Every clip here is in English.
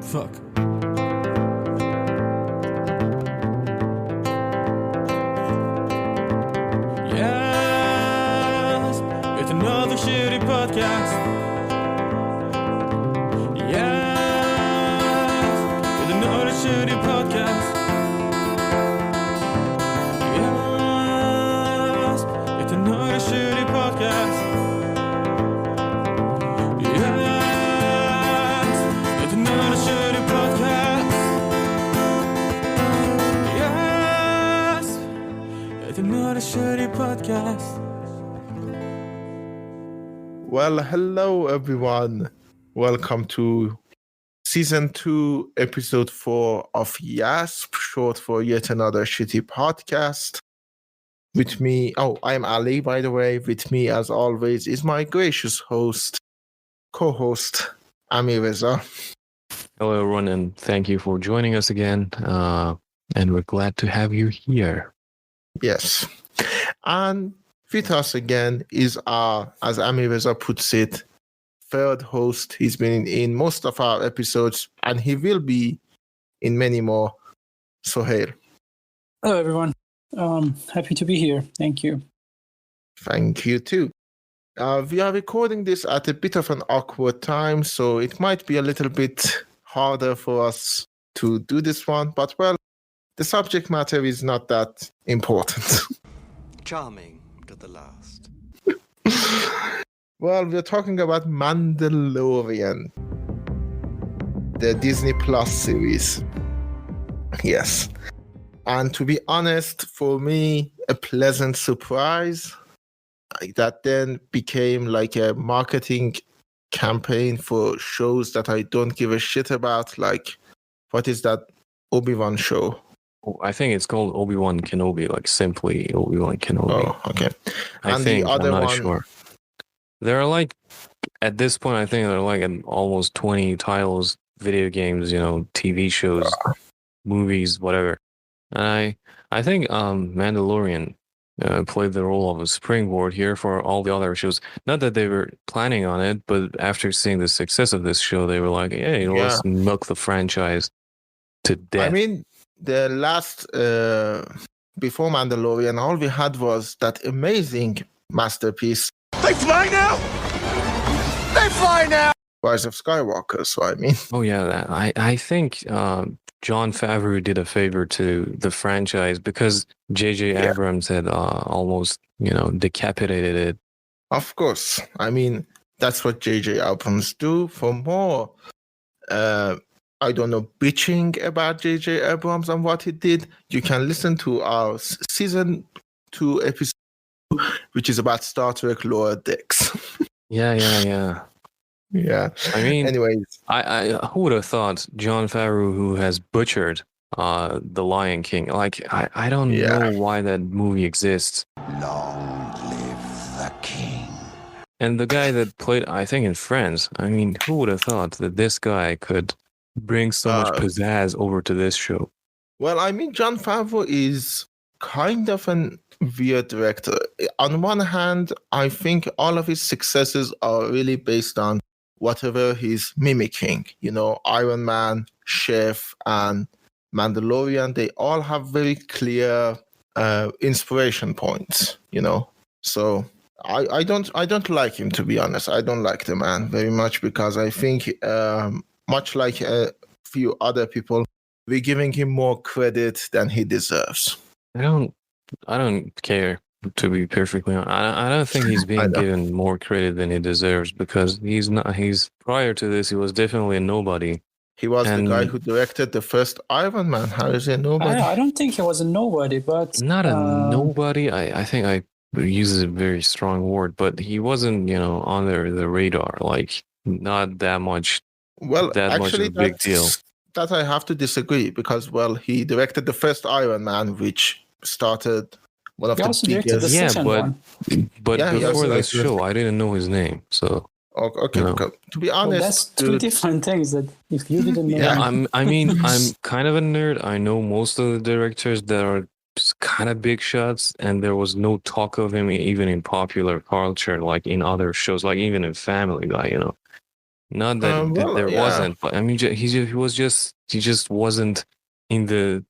Fuck. Yes, it's another shitty podcast. Yes, it's another shitty podcast. Yes, it's another shitty podcast. Yes, it's another shitty podcast. Yes, it's another shitty podcast. Well, hello everyone. Welcome to Season 2, Episode 4 of YASP, short for Yet Another Shitty Podcast. With me, I'm Ali, by the way. With me, as always, is my gracious co-host, Ami Reza. Hello, everyone, and thank you for joining us again. And we're glad to have you here. Yes. And with us again is our, as Ami Reza puts it, third host. He's been in most of our episodes, and he will be in many more. Soheil. Hello, everyone. Happy to be here. Thank you. Thank you, too. We are recording this at a bit of an awkward time, so it might be a little bit harder for us to do this one, but, well, the subject matter is not that important. Charming to the last. Well, we're talking about Mandalorian, the Disney Plus series. Yes. And to be honest, for me, a pleasant surprise that then became like a marketing campaign for shows that I don't give a shit about. Like, what is that Obi-Wan show? I think it's called Obi-Wan Kenobi, like simply Obi-Wan Kenobi. Oh, okay. I'm not sure. There are like, at this point, I think there are like almost 20 titles, video games, TV shows, movies, whatever. And I think Mandalorian played the role of a springboard here for all the other shows. Not that they were planning on it, but after seeing the success of this show, they were like, hey, let's milk the franchise to death. I mean, the last, before Mandalorian, all we had was that amazing masterpiece. They fly now! They fly now! Rise of Skywalker, so I mean. Oh, yeah. I think Jon Favrou did a favor to the franchise because J.J. Abrams had almost, decapitated it. Of course. I mean, that's what J.J. Abrams do. For more, bitching about J.J. Abrams and what he did, you can listen to our Season 2 episode, which is about Star Trek Lower Decks. Yeah. Yeah. I mean, anyways, I who would have thought Jon Favrou, who has butchered The Lion King, like I don't know why that movie exists. Long live the king. And the guy that played, I think, in Friends, I mean, who would have thought that this guy could bring so much pizzazz over to this show? Well, I mean, Jon Favrou is kind of an weird director. On one hand, I think all of his successes are really based on whatever he's mimicking. Iron Man, Chef, and Mandalorian, they all have very clear inspiration points, So I don't like him, to be honest. I don't like the man very much because I think, much like a few other people, we're giving him more credit than he deserves. I don't care, to be perfectly honest. I don't think he's being given more credit than he deserves because he's prior to this, he was definitely a nobody. He was the guy who directed the first Iron Man. How is he a nobody? I don't think he was a nobody, but... Not a nobody. I think I use a very strong word, but he wasn't, on the radar, like not that much. Well, that much of a big deal. That I have to disagree because, well, he directed the first Iron Man, which started one of the biggest. But before this show, I didn't know his name. So okay. To be honest, that's two different things. That if you didn't know, I'm kind of a nerd. I know most of the directors that are just kind of big shots, and there was no talk of him even in popular culture, like in other shows, like even in Family Guy. Not that there Yeah. wasn't, but I mean, he just wasn't in the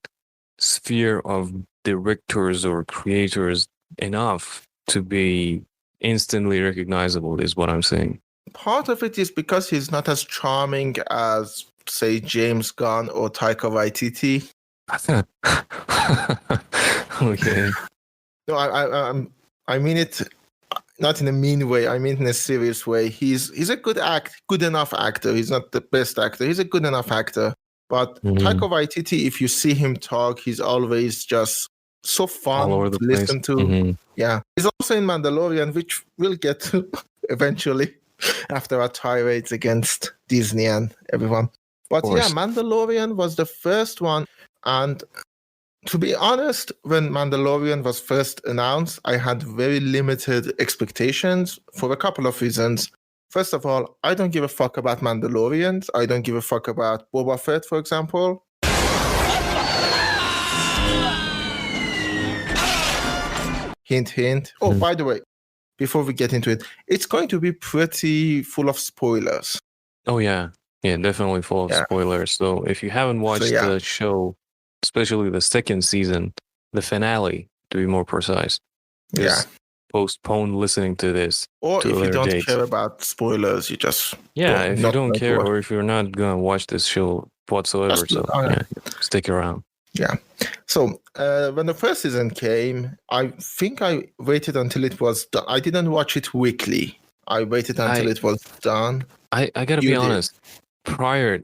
sphere of directors or creators enough to be instantly recognizable, is what I'm saying. Part of it is because he's not as charming as, say, James Gunn or Taika Waititi. Okay. No, I mean it not in a mean way. I mean in a serious way. He's a good enough actor. He's not the best actor. He's a good enough actor. But Taika Waititi, if you see him talk, he's always just so fun All over to the place. listen to. Yeah, he's also in Mandalorian, which we'll get to eventually after our tirades against Disney and everyone. But yeah, Mandalorian was the first one, and to be honest, when Mandalorian was first announced, I had very limited expectations for a couple of reasons. First of all, I don't give a fuck about Mandalorians. I don't give a fuck about Boba Fett, for example. Hint, hint. Oh, by the way, before we get into it, it's going to be pretty full of spoilers. Oh, yeah. Yeah, definitely full of spoilers. So if you haven't watched the show, especially the second season, the finale, to be more precise, just postpone listening to this. Or to if you don't date. care about spoilers, you just... if you don't care or if you're not going to watch this show whatsoever, stick around. Yeah. So when the first season came, I think I waited until it was done. I didn't watch it weekly. I waited until it was done. I got to be honest. You're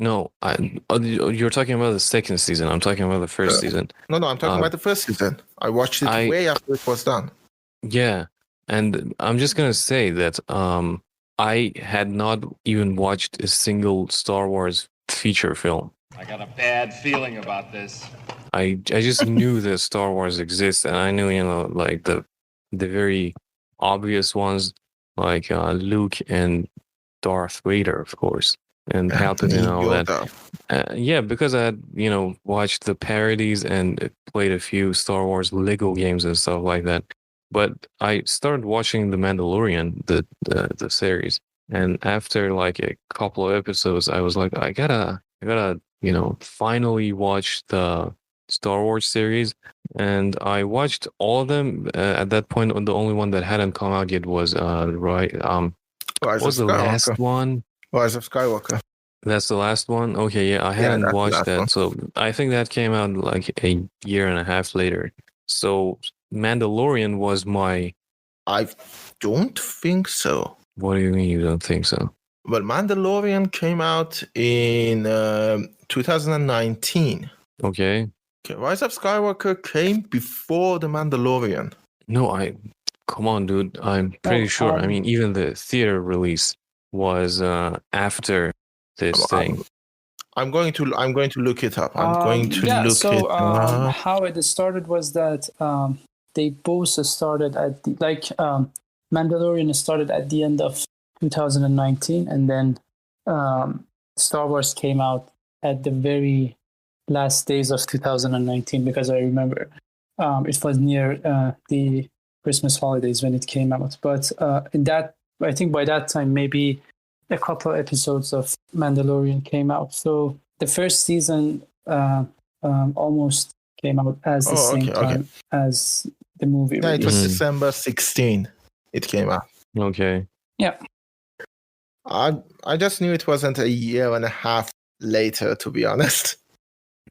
talking about the second season. I'm talking about the first season. No, I'm talking about the first season. I watched it way after it was done. Yeah. And I'm just going to say that I had not even watched a single Star Wars feature film. I got a bad feeling about this. I just knew that Star Wars exists, and I knew, like the very obvious ones, like Luke and Darth Vader, of course, and Palpatine and all that. Because I had, watched the parodies and played a few Star Wars Lego games and stuff like that. But I started watching The Mandalorian, the series, and after like a couple of episodes, I was like, I gotta finally watch the Star Wars series, and I watched all of them. At that point, the only one that hadn't come out yet was what was the last one? Rise of Skywalker. That's the last one? Okay, yeah, I hadn't watched that. So I think that came out like a year and a half later. So Mandalorian was my... I don't think so. What do you mean you don't think so? Well, Mandalorian came out in 2019. Okay. Rise of Skywalker came before The Mandalorian. No, come on, dude. I'm pretty sure. I mean, even the theater release was after this thing. I'm going to look it up. How it started was that they both started at Mandalorian started at the end of 2019, and then Star Wars came out at the very last days of 2019, because I remember it was near the Christmas holidays when it came out. But I think by that time, maybe a couple of episodes of Mandalorian came out. So the first season almost came out as the same time as the movie. Yeah, it was December 16. It came out. Okay. Yeah. I just knew it wasn't a year and a half later, to be honest.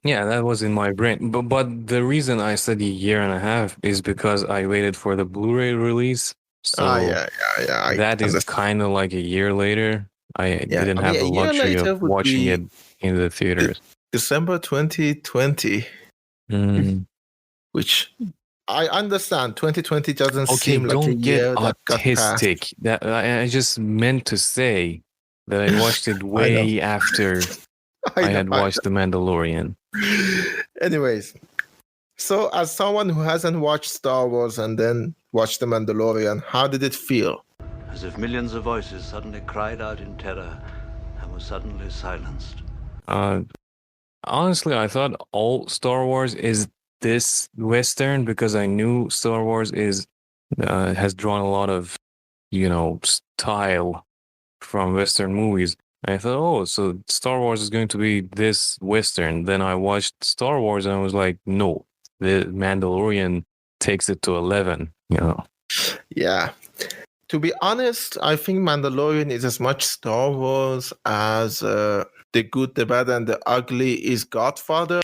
Yeah, that was in my brain. But the reason I said a year and a half is because I waited for the Blu-ray release. So that is kind of like a year later. I didn't have the luxury of watching it in the theaters. December 2020. Which I understand. 2020 doesn't seem like a year that got passed. That I just meant to say that I watched it way after I had watched The Mandalorian. Anyways, so as someone who hasn't watched Star Wars and then watched The Mandalorian, how did it feel? As if millions of voices suddenly cried out in terror and were suddenly silenced. Honestly, I thought all Star Wars is this Western, because I knew Star Wars has drawn a lot of, style from Western movies. I thought, oh, so Star Wars is going to be this Western. Then I watched Star Wars and I was like, no, the Mandalorian takes it to 11, you know. Yeah. To be honest, I think Mandalorian is as much Star Wars as The Good, the Bad, and the Ugly is Godfather,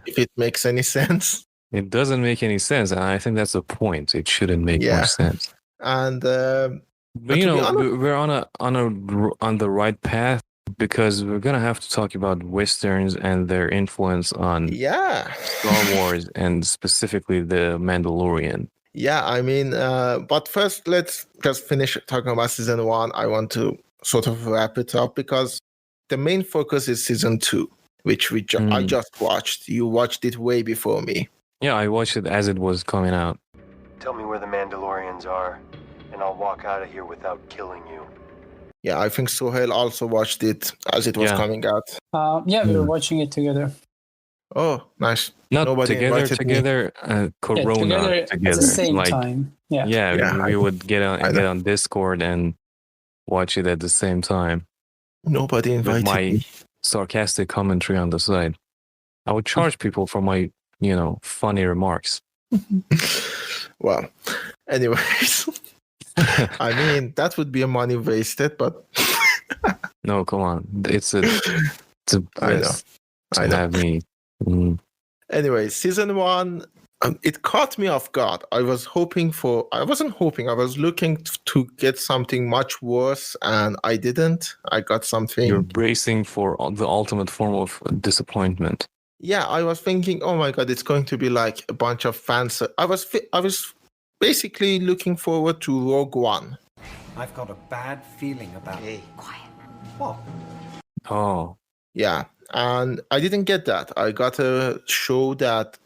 if it makes any sense. It doesn't make any sense. And I think that's the point. It shouldn't make Yeah. much sense. And But you to be know, honest- we're on the right path because we're gonna have to talk about Westerns and their influence on yeah. Star Wars and specifically the Mandalorian. Yeah, I mean, but first, let's just finish talking about season 1. I want to sort of wrap it up because the main focus is season 2, which I just watched. You watched it way before me. Yeah, I watched it as it was coming out. Tell me where the Mandalorians are, and I'll walk out of here without killing you. Yeah, I think Soheil also watched it as it was coming out. Yeah, we were watching it together. Oh, nice. Not Nobody together, invited me. Corona together. At the same time. Yeah, we would get on Discord and watch it at the same time. Nobody With invited my me. sarcastic commentary on the side. I would charge people for my, funny remarks. Well, anyways. I mean, that would be a money wasted, but No, come on. It's a bliss I to know. have me. Mm. Anyway, season 1, it caught me off guard. I was looking to get something much worse, and I didn't. I got something. You're bracing for the ultimate form of disappointment. Yeah, I was thinking, oh my God, it's going to be like a bunch of fans. I was basically looking forward to Rogue One. I've got a bad feeling about it. Quiet. What? Oh. Yeah, and I didn't get that. I got a show that,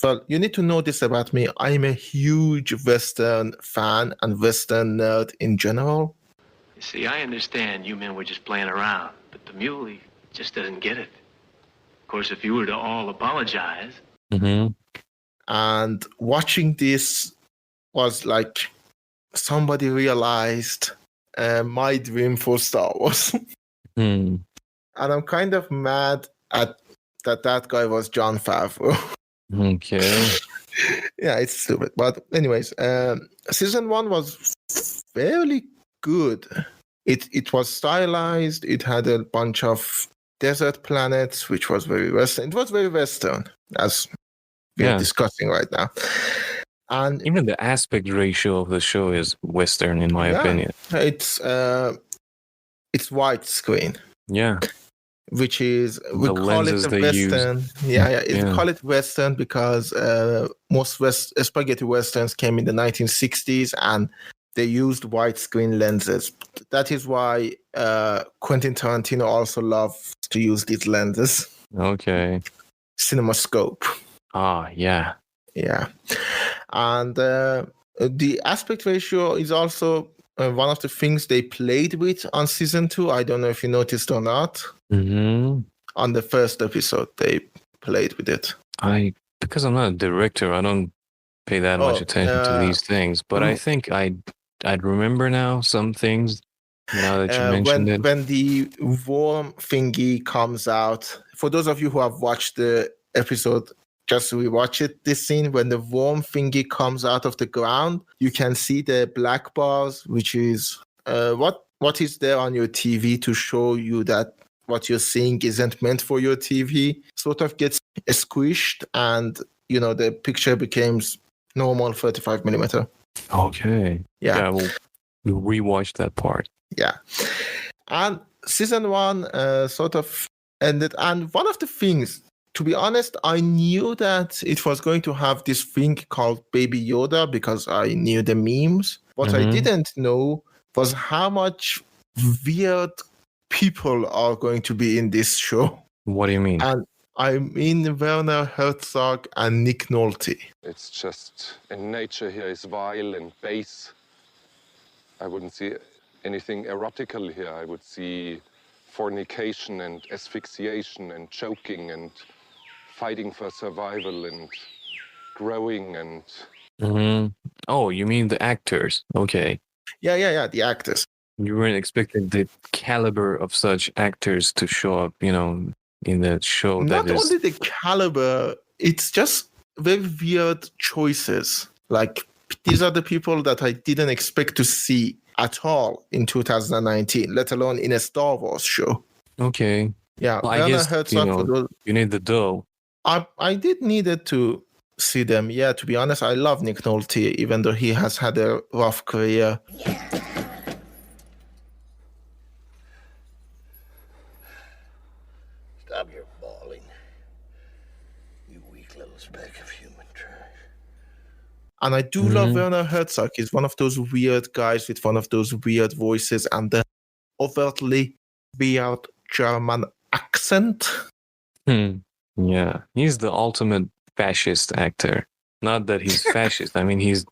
well, you need to know this about me. I'm a huge Western fan and Western nerd in general. You see, I understand you men were just playing around, but the muley just doesn't get it. Of course, if you were to all apologize. Mm-hmm. And watching this was like somebody realized my dream for Star Wars. Mm. And I'm kind of mad at that guy was Jon Favrou. Okay. Yeah, it's stupid. But anyways, season 1 was fairly good. It was stylized. It had a bunch of desert planets, which was very Western. It was very Western, as we're discussing right now. And even the aspect ratio of the show is Western, in my opinion. It's widescreen. Yeah. Which is, we call it a Western. We call it Western because most spaghetti Westerns came in the 1960s and they used widescreen lenses. That is why Quentin Tarantino also loves to use these lenses. Okay. CinemaScope. Ah, yeah. Yeah. And the aspect ratio is also one of the things they played with on season 2. I don't know if you noticed or not. Mm-hmm. On the first episode, they played with it. Because I'm not a director, I don't pay that much attention to these things. But I think I'd remember now some things. Now that you mentioned it, when the worm thingy comes out, for those of you who have watched the episode, just rewatch it. This scene when the worm thingy comes out of the ground, you can see the black bars, which is what is there on your TV to show you that what you're seeing isn't meant for your TV. Sort of gets squished, and the picture becomes normal 35 millimeter. Okay. Yeah. We'll rewatch that part. Yeah. And season 1 sort of ended. And one of the things, to be honest, I knew that it was going to have this thing called Baby Yoda because I knew the memes. What I didn't know was how much weird people are going to be in this show. What do you mean? And I mean Werner Herzog and Nick Nolte. It's just, in nature here is vile and base. I wouldn't see anything erotical here. I would see fornication and asphyxiation and choking and fighting for survival and growing and... Mm-hmm. Oh, you mean the actors? Okay. Yeah, the actors. You weren't expecting the caliber of such actors to show up, in the show. Not only the caliber, it's just very weird choices. Like, these are the people that I didn't expect to see at all in 2019, let alone in a Star Wars show. Okay. Yeah, well, I guess, you need the dough. I did needed to see them. Yeah, to be honest, I love Nick Nolte, even though he has had a rough career. Stop your bawling. You weak little speck of human trash. And I do love Werner Herzog. He's one of those weird guys with one of those weird voices and the overtly weird German accent. Yeah, he's the ultimate fascist actor. Not that he's fascist. I mean, he's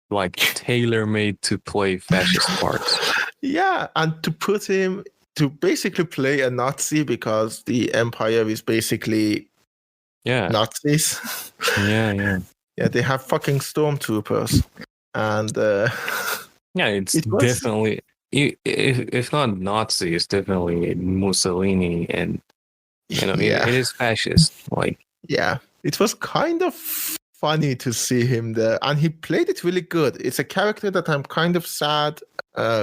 like tailor-made to play fascist parts. Yeah, and to put him to basically play a Nazi because the Empire is basically Nazis. Yeah, they have fucking stormtroopers. And it's definitely, if not Nazi, it's definitely Mussolini, and it is fascist. It was kind of funny to see him there, and he played it really good. It's a character that I'm kind of sad.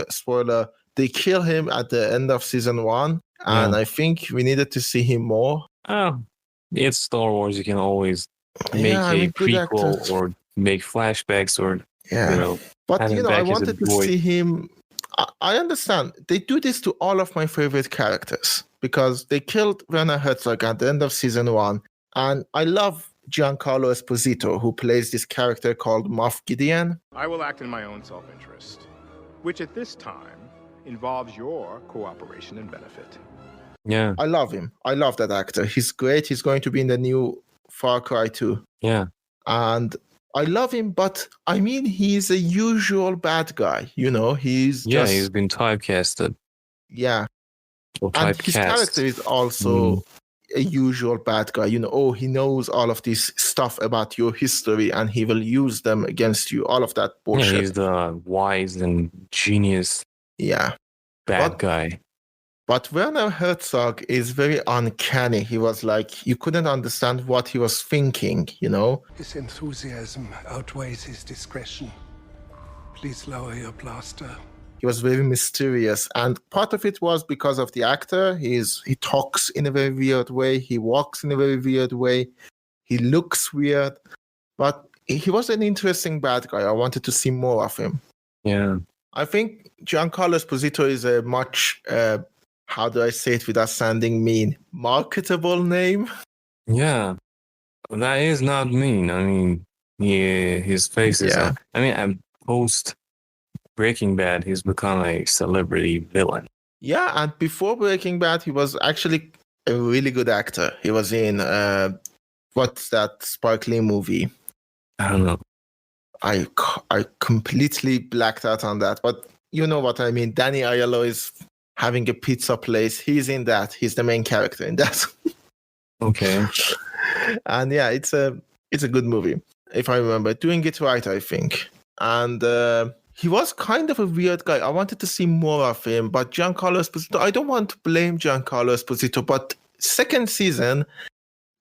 Spoiler: they kill him at the end of season 1, and I think we needed to see him more. Oh, it's Star Wars. You can always make a prequel or make flashbacks or But I wanted to see him. I understand they do this to all of my favorite characters because they killed Werner Herzog at the end of season 1, and I love Giancarlo Esposito, who plays this character called Moff Gideon. I will act in my own self-interest, which at this time involves your cooperation and benefit. Yeah. I love him. I love that actor. He's great. He's going to be in the new Far Cry 2. Yeah. And I love him, but I mean, he's a usual bad guy. He's he's been typecasted. Yeah. And his character is also a usual bad guy. He knows all of this stuff about your history and he will use them against you. All of that bullshit. Yeah, he's the wise and genius bad guy. But Werner Herzog is very uncanny. He was like, you couldn't understand what he was thinking, His enthusiasm outweighs his discretion. Please lower your blaster. He was very mysterious. And part of it was because of the actor. He talks in a very weird way. He walks in a very weird way. He looks weird. But he was an interesting bad guy. I wanted to see more of him. Yeah. I think Giancarlo Esposito is a much, how do I say it without sounding mean, marketable name. Yeah. That is not mean. I mean, his face is... post Breaking Bad, he's become a celebrity villain. Yeah, and before Breaking Bad, he was actually a really good actor. He was in, what's that Spike Lee movie? I don't know. I completely blacked out on that, but you know what I mean. Danny Aiello is having a pizza place. He's in that. He's the main character in that. Okay. And yeah, it's a good movie, if I remember. Doing it right, I think. And he was kind of a weird guy. I wanted to see more of him, but Giancarlo Esposito, I don't want to blame Giancarlo Esposito, but second season,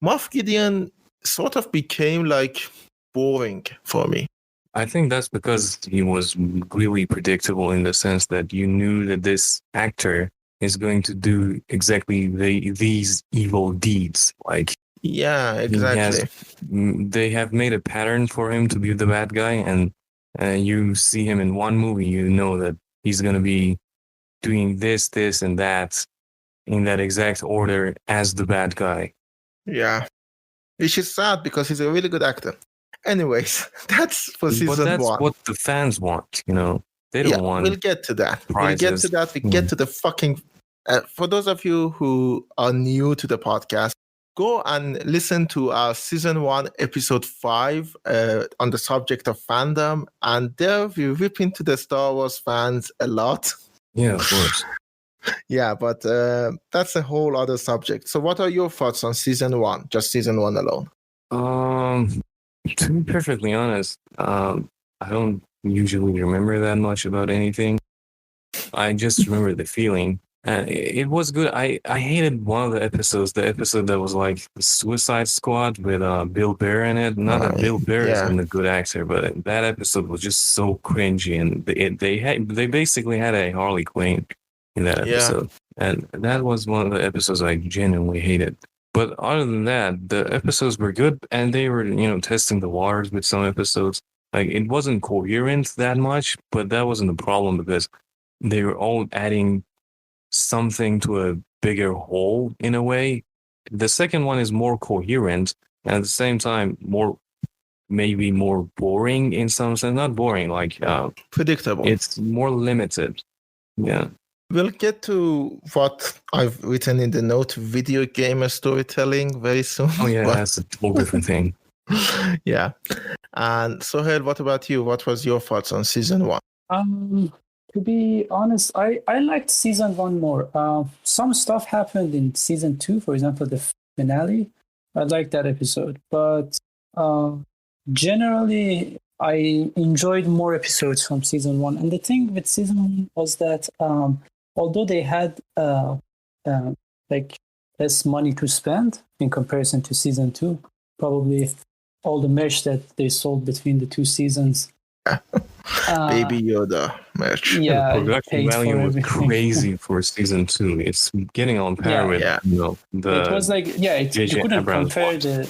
Moff Gideon sort of became like boring for me. I think that's because he was really predictable in the sense that you knew that this actor is going to do exactly these evil deeds. Like, yeah, exactly. They have made a pattern for him to be the bad guy, and you see him in one movie, you know that he's going to be doing this, and that in that exact order as the bad guy. Yeah. Which is sad because he's a really good actor. Anyways, that's for season 1. But that's what the fans want, They don't want. We'll get to that. Prizes. We get to the fucking. For those of you who are new to the podcast, go and listen to our season 1, episode 5 on the subject of fandom. And there we rip into the Star Wars fans a lot. Yeah, of course. Yeah, but that's a whole other subject. So what are your thoughts on season 1? Just season 1 alone? To be perfectly honest, I don't usually remember that much about anything. I just remember the feeling. And it was good. I hated one of the episode that was like the Suicide Squad with Bill Burr in it. Not that Bill Burr isn't a good actor, but that episode was just so cringy, and they basically had a Harley Quinn in that episode, and that was one of the episodes I genuinely hated. But other than that, the episodes were good, and they were testing the waters with some episodes. Like it wasn't coherent that much, but that wasn't the problem because they were all adding something to a bigger whole in a way. The second one is more coherent and at the same time maybe more boring in some sense. Not boring, like predictable. It's more limited. Yeah. We'll get to what I've written in the note, video gamer storytelling, very soon. Oh yeah, that's a whole different thing. Yeah. And Soheil, what about you? What was your thoughts on season 1? To be honest, I liked season 1 more. Some stuff happened in season 2, for example, the finale. I liked that episode. But generally, I enjoyed more episodes from season 1. And the thing with season 1 was that although they had like less money to spend in comparison to season 2, probably all the merch that they sold between the 2 seasons. Baby Yoda merch. Yeah, the production value was crazy for season 2. It's getting on par with the. It was like you couldn't compare the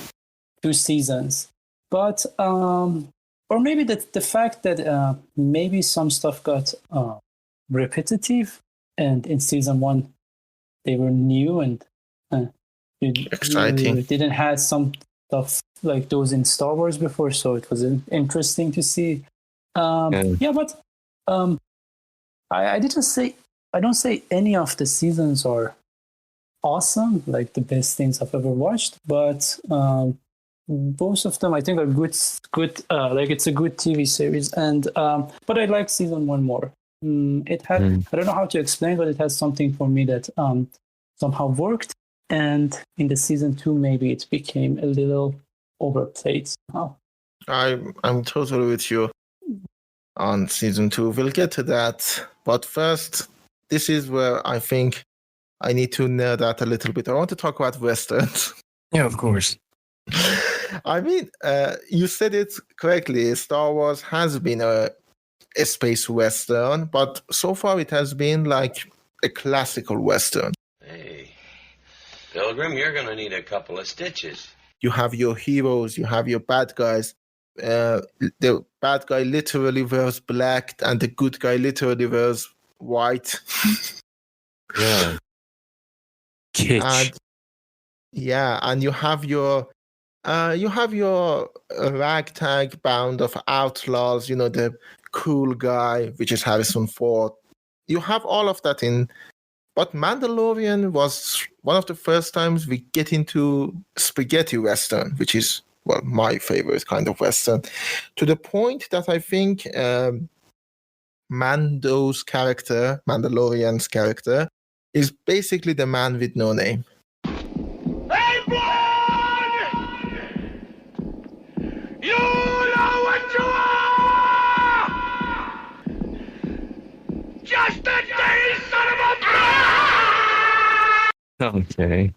2 seasons, but or maybe the fact that maybe some stuff got repetitive, and in season 1 they were new and exciting. Didn't have some stuff like those in Star Wars before, so it was interesting to see. But I don't say any of the seasons are awesome, like the best things I've ever watched, but most of them I think are good. Like it's a good TV series, and but I like season 1 more. It had I don't know how to explain, but it has something for me that somehow worked, and in the season 2 maybe it became a little overplayed somehow. I'm totally with you on season 2. We'll get to that. But first, this is where I think I need to nerd out a little bit. I want to talk about Westerns. Yeah, of course. I mean, you said it correctly. Star Wars has been a space Western, but so far it has been like a classical Western. Hey, Pilgrim, you're going to need a couple of stitches. You have your heroes, you have your bad guys. The bad guy literally wears black and the good guy literally wears white. Yeah. Kitsch. And you have your ragtag band of outlaws, the cool guy, which is Harrison Ford. You have all of that in, but Mandalorian was one of the first times we get into spaghetti Western, which is my favorite kind of Western, to the point that I think Mandalorian's character, is basically the man with no name. Hey, blood! You know what you are! Just a dirty son of a bitch! Okay.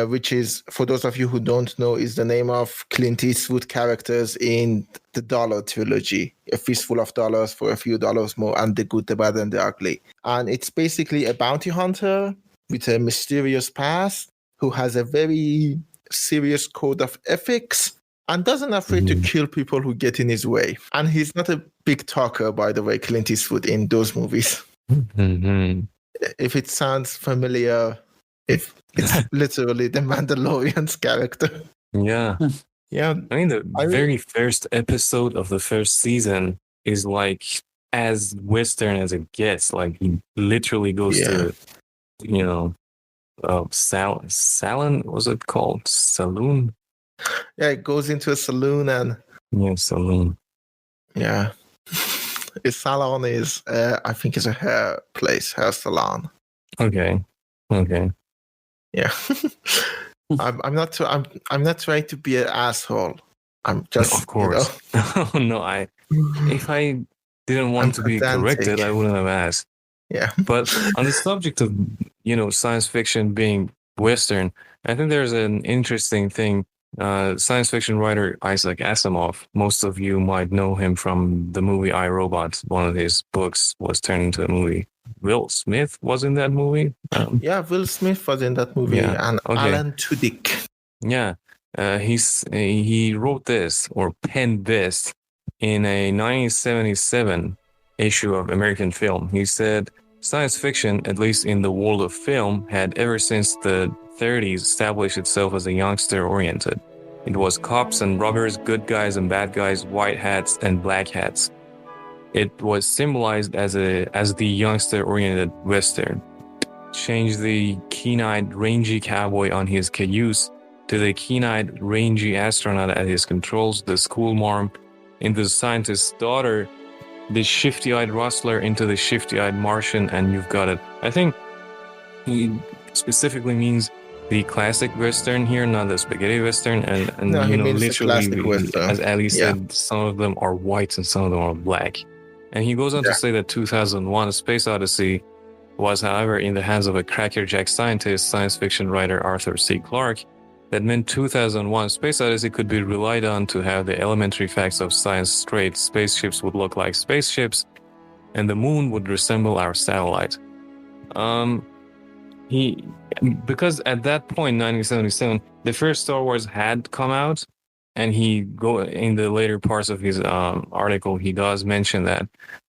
Which is, for those of you who don't know, is the name of Clint Eastwood characters in the Dollar Trilogy, A Fistful of Dollars for a Few Dollars More, and The Good, the Bad, and the Ugly. And it's basically a bounty hunter with a mysterious past who has a very serious code of ethics and doesn't afraid to kill people who get in his way. And he's not a big talker, by the way, Clint Eastwood, in those movies. If it sounds familiar, it's literally the Mandalorian's character. Yeah. Yeah. I mean, the very first episode of the first season is like as Western as it gets. Like he literally goes to, Salon, was it called? Saloon? Yeah, it goes into a saloon and... Yeah, saloon. Yeah. A salon is, I think, is a hair place, hair salon. Okay. Yeah. I'm not trying to be an asshole. I'm just, of course. No, if I didn't want to be corrected, I wouldn't have asked. Yeah. But on the subject of, science fiction being Western, I think there's an interesting thing. Science fiction writer Isaac Asimov, most of you might know him from the movie I, Robot. One of his books was turned into a movie. Will Smith was in that movie. Yeah, Will Smith was in that movie, Yeah, and okay. Alan Tudyk. Yeah, he wrote this or penned this in a 1977 issue of American Film. He said, science fiction, at least in the world of film, had ever since the 30s established itself as a youngster-oriented. It was cops and robbers, good guys and bad guys, white hats and black hats. It was symbolized as the youngster-oriented Western. Change the keen-eyed, rangy cowboy on his cayuse to the keen-eyed, rangy astronaut at his controls, the school marm into the scientist's daughter, the shifty-eyed rustler into the shifty-eyed Martian, and you've got it. I think he specifically means the classic Western here, not the spaghetti Western, and No, he means the literally, classic Western. as Ali Yeah. said, some of them are white and some of them are black. And he goes on to say that 2001: A Space Odyssey was, however, in the hands of a crackerjack scientist, science fiction writer Arthur C. Clarke. That meant 2001: Space Odyssey could be relied on to have the elementary facts of science straight. Spaceships would look like spaceships, and the moon would resemble our satellite. Because at that point, 1977, the first Star Wars had come out, and in the later parts of his article, he does mention that,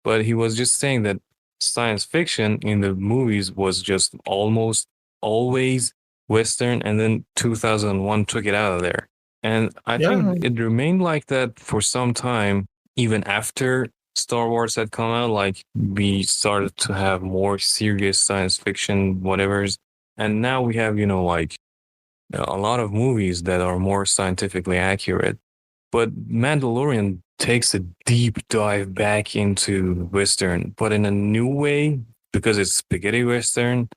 but he was just saying that science fiction in the movies was just almost always Western, and then 2001 took it out of there. And I think it remained like that for some time, even after Star Wars had come out. Like, we started to have more serious science fiction whatevers, and now we have, like, a lot of movies that are more scientifically accurate. But Mandalorian takes a deep dive back into Western, but in a new way, because it's spaghetti Western,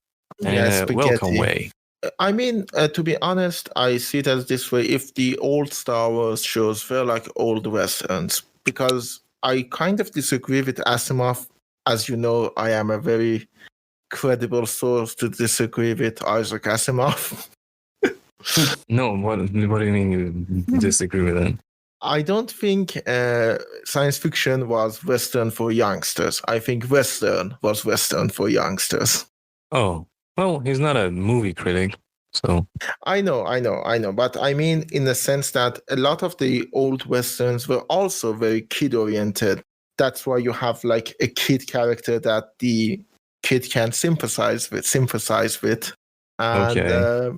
and in a welcome way. I mean, to be honest, I see it as this way. If the old Star Wars shows were like old Westerns, because I kind of disagree with Asimov. As you know, I am a very credible source to disagree with Isaac Asimov. No, what do you mean you disagree with that? I don't think science fiction was Western for youngsters. I think Western was Western for youngsters. Oh, well, he's not a movie critic, so... I know. But I mean, in the sense that a lot of the old Westerns were also very kid-oriented. That's why you have, like, a kid character that the kid can sympathize with. And, okay.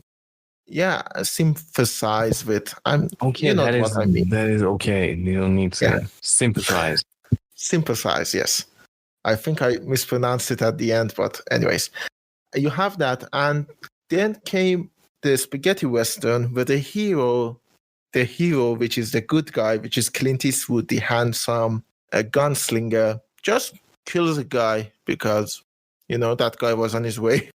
Sympathize with. Okay, you know what I mean. That is okay. You don't need to sympathize. Sympathize, yes. I think I mispronounced it at the end, but anyways. You have that, and then came the spaghetti Western where the hero, which is the good guy, which is Clint Eastwood, the handsome gunslinger, just kills a guy because, that guy was on his way.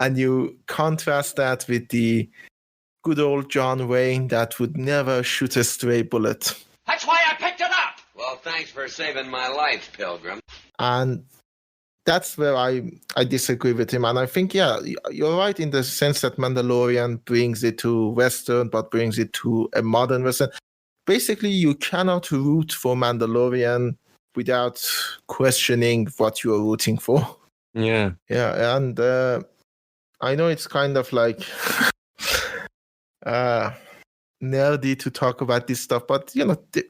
And you contrast that with the good old John Wayne that would never shoot a stray bullet. That's why I picked it up! Well, thanks for saving my life, Pilgrim. And that's where I disagree with him. And I think, you're right in the sense that Mandalorian brings it to Western, but brings it to a modern Western. Basically, you cannot root for Mandalorian without questioning what you're rooting for. Yeah. Yeah, and I know it's kind of like nerdy to talk about this stuff, but,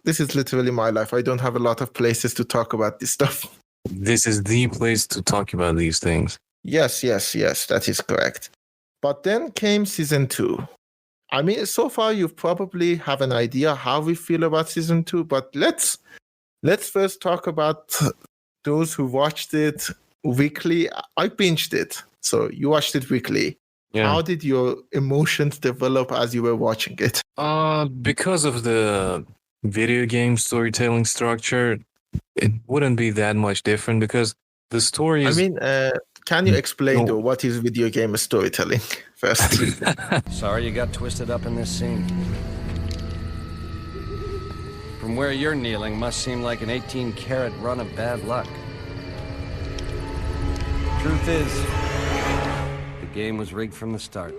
this is literally my life. I don't have a lot of places to talk about this stuff. This is the place to talk about these things. Yes, that is correct. But then came season 2. I mean, so far you probably have an idea how we feel about season 2, but let's first talk about those who watched it weekly. I binged it, so you watched it weekly. Yeah. How did your emotions develop as you were watching it? Because of the video game storytelling structure, it wouldn't be that much different because the story is... I mean, can you explain, though, what is video game storytelling first? Sorry you got twisted up in this scene. From where you're kneeling must seem like an 18-carat run of bad luck. Truth is, the game was rigged from the start.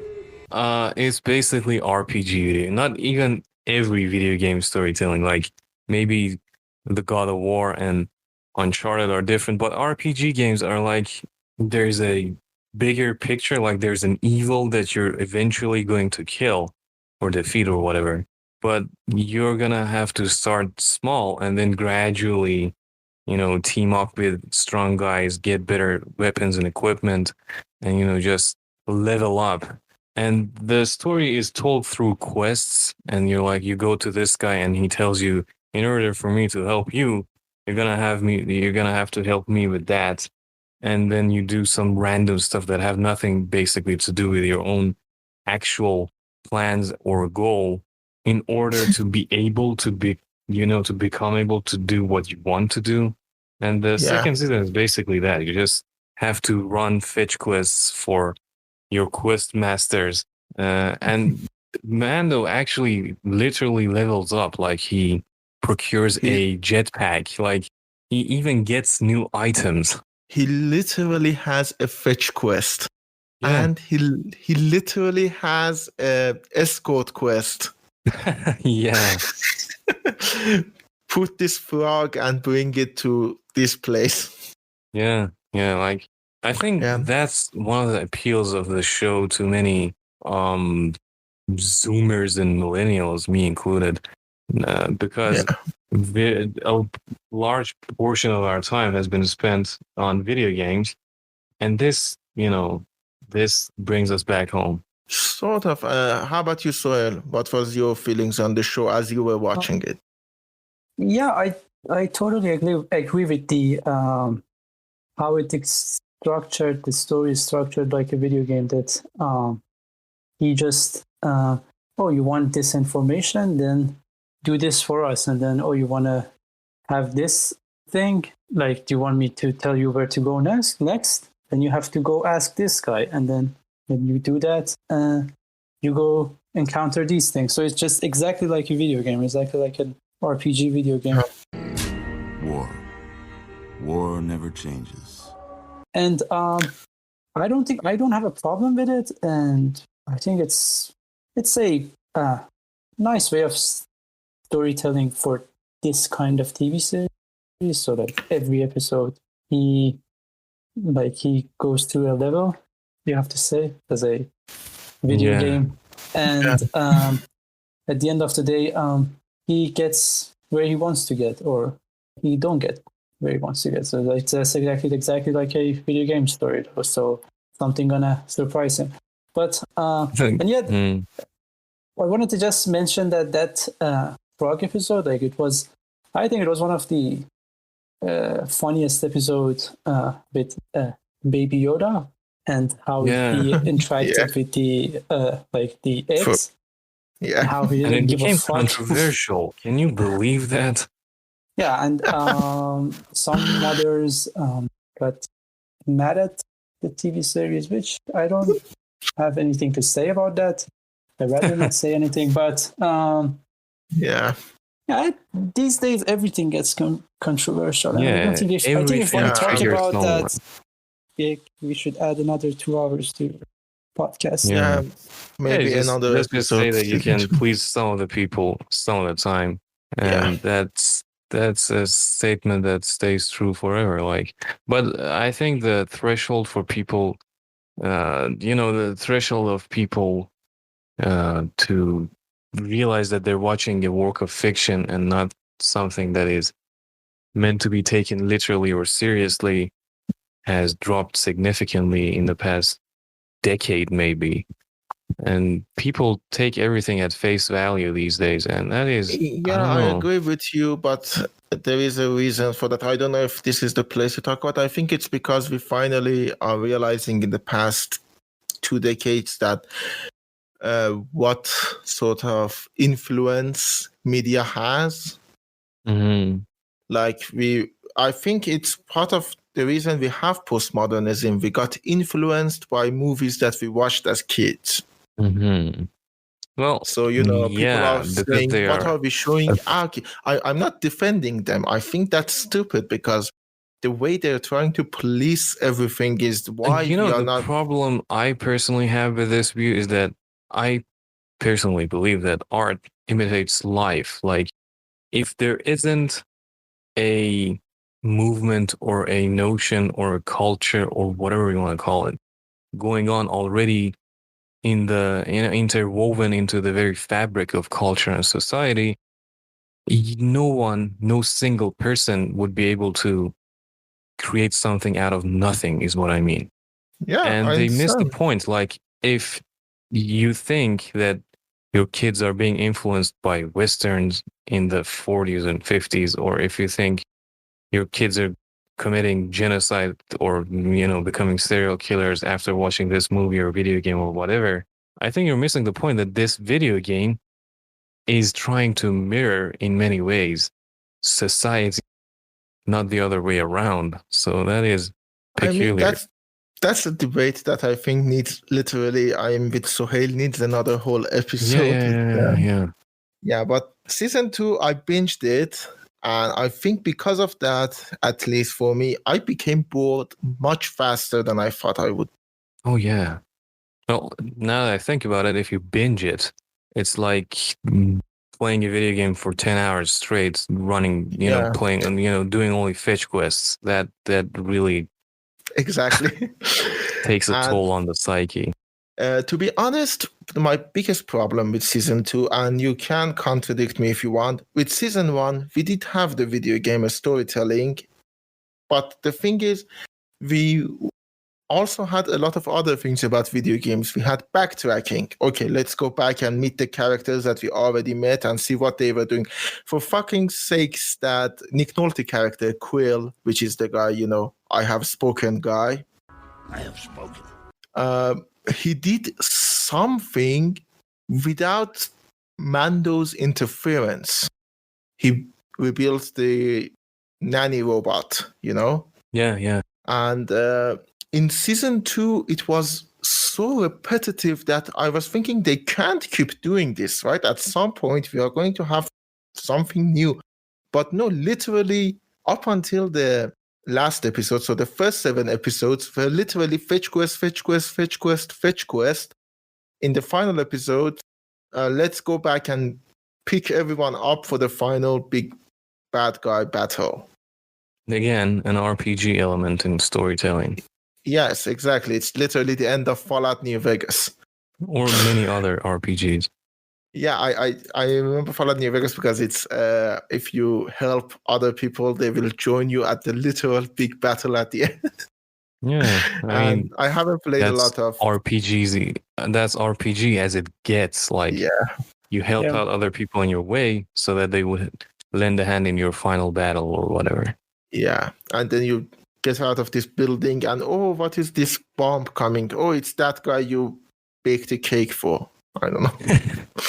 It's basically RPG. Not even every video game storytelling. Like maybe the God of War and Uncharted are different, but RPG games are like there's a bigger picture. Like there's an evil that you're eventually going to kill or defeat or whatever. But you're gonna have to start small and then gradually, team up with strong guys, get better weapons and equipment, and just level up. And the story is told through quests, and you go to this guy and he tells you, in order for me to help you, you're gonna have to help me with that. And then you do some random stuff that have nothing basically to do with your own actual plans or goal in order to be able to to become able to do what you want to do. And the second season is basically that. You just have to run fetch quests for your quest masters. And Mando actually literally levels up. Like he procures a jetpack. Like he even gets new items. He literally has a fetch quest. Yeah. And he literally has a escort quest. Yeah. Put this frog and bring it to this place. Yeah. Like I think that's one of the appeals of the show to many Zoomers and millennials, me included, because a large portion of our time has been spent on video games, and this brings us back home. Sort of. How about you, Soheil? What was your feelings on the show as you were watching it? Yeah, I totally agree with the how it's structured. The story is structured like a video game. That he just you want this information, then do this for us, and then you want to have this thing. Like, do you want me to tell you where to go next? Then you have to go ask this guy, and then when you do that, you go encounter these things. So it's just exactly like a video game, exactly like an RPG video game. War never changes. And I don't have a problem with it, and I think it's a nice way of storytelling for this kind of TV series. So that every episode he goes through a level, you have to say, as a video game, and at the end of the day, he gets where he wants to get, or he don't get where he wants to get. So that's exactly like a video game story. So something gonna surprise him. But and yet, I wanted to just mention that frog episode, I think it was one of the funniest episodes with Baby Yoda, and how he interacted with the eggs. Yeah, how he and it give became a fuck. controversial. Can you believe that? Yeah, and some mothers got mad at the TV series, which I don't have anything to say about that. I'd rather not say anything, but these days everything gets controversial. Yeah, I don't think if we want to talk about that, we should add another 2 hours to podcast. Yeah, maybe another. Let's just say that you can please some of the people some of the time, and that's a statement that stays true forever. But I think the threshold for people, the threshold of people to realize that they're watching a work of fiction and not something that is meant to be taken literally or seriously has dropped significantly in the past decade, maybe. And people take everything at face value these days, and that is I agree with you, but there is a reason for that. I don't know if this is the place to talk about. I think it's because we finally are realizing in the past 2 decades that what sort of influence media has. Mm-hmm. I think it's part of the reason we have postmodernism. We got influenced by movies that we watched as kids. Mm-hmm. Well, so people are saying, "What are we showing?" I'm not defending them. I think that's stupid because the way they're trying to police everything is why You we know, are the not. problem I personally have with this view is that I personally believe that art imitates life. Like, if there isn't a movement or a notion or a culture or whatever you want to call it going on already in the, interwoven into the very fabric of culture and society, no single person would be able to create something out of nothing, is what I mean. Yeah, And I they miss the understand. point. Like, if you think that your kids are being influenced by Westerns in the 40s and 50s, or if you think your kids are committing genocide or, becoming serial killers after watching this movie or video game or whatever, I think you're missing the point that this video game is trying to mirror in many ways society, not the other way around. So that is I mean, peculiar. that's a debate that I think needs literally. I am with Soheil, needs another whole episode. Yeah. But season 2, I binged it, and I think because of that, at least for me, I became bored much faster than I thought I would. Oh yeah. Well, now that I think about it, if you binge it, it's like playing a video game for 10 hours straight, running, playing and, doing only fetch quests. That really exactly takes a toll on the psyche. To be honest, my biggest problem with season 2, and you can contradict me if you want, with season 1, we did have the video game storytelling, but the thing is, we also had a lot of other things about video games. We had backtracking. Okay, let's go back and meet the characters that we already met and see what they were doing. For fucking sakes, that Nick Nolte character, Quill, which is the guy, I have spoken guy. I have spoken. He did something without Mando's interference. He rebuilt the nanny robot, Yeah. And in season 2, it was so repetitive that I was thinking they can't keep doing this, right? At some point, we are going to have something new. But no, literally, up until the last episode, so the first 7 episodes were literally fetch quest. In the final episode, let's go back and pick everyone up for the final big bad guy battle. Again, an RPG element in storytelling. Yes, exactly. It's literally the end of Fallout New Vegas. Or many other RPGs. Yeah, I remember Fallout New Vegas because it's if you help other people, they will join you at the literal big battle at the end. Yeah, I mean, I haven't played a lot of RPGs. That's RPG as it gets. Like, you help out other people in your way so that they would lend a hand in your final battle or whatever. Yeah, and then you get out of this building and, what is this bomb coming? Oh, it's that guy you baked a cake for. I don't know.